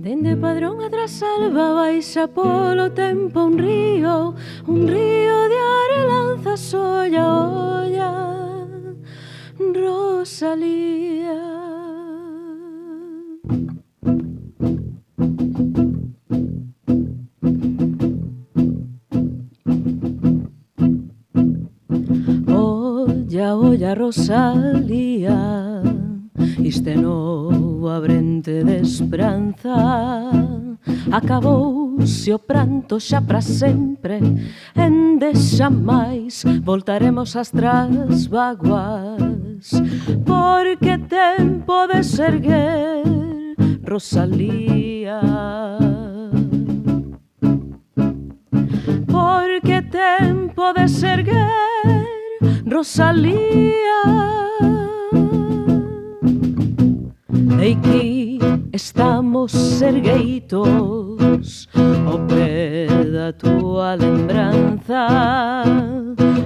Dende Padrón a Trasalba baixa polo tempo un río de arelanza, olla, olla, Rosalía. Olla, olla, Rosalía, iste novo abrente de esperanza. Acabouse o pranto xa para sempre, ende xa máis voltaremos ás trasvaguas, porque tempo de serguer, Rosalía. Porque tempo de serguer, Rosalía. Aquí estamos ergueitos ao pé da túa lembranza,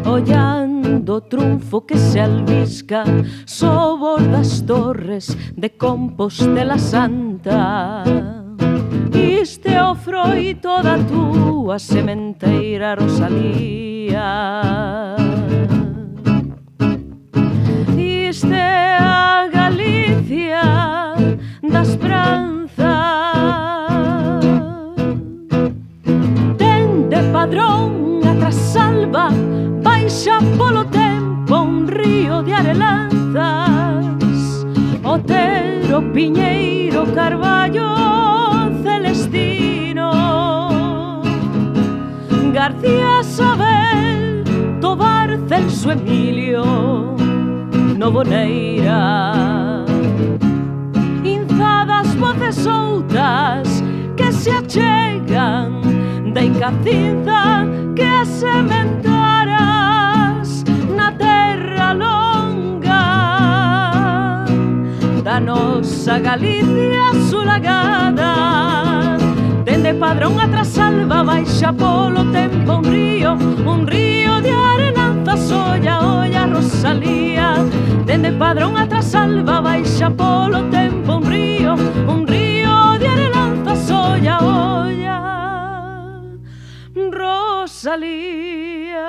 ollando o trunfo que se albisca sobre das torres de Compostela Santa. Iste é o froito da túa sementeira, Rosalía. Iste é a Galicia da esperanza. Dende Padrón a Trasalba baixa polo tempo un río de arelanzas, Otero, Piñeiro, Carballo, Celestino, García, Sabel, Tobar, Celso, Emilio, Novoneira. Inzadas voces soltas que se achegan da Incacinza que sementaras na terra longa da nosa Galicia sulagada. Dende Padrón a Trasalba baixa polo tempo un río de arenanzas, olla, olla, Rosalía. Dende Padrón a Trasalba baixa polo tempo un río de arelanzas, olla, olla, Rosalía.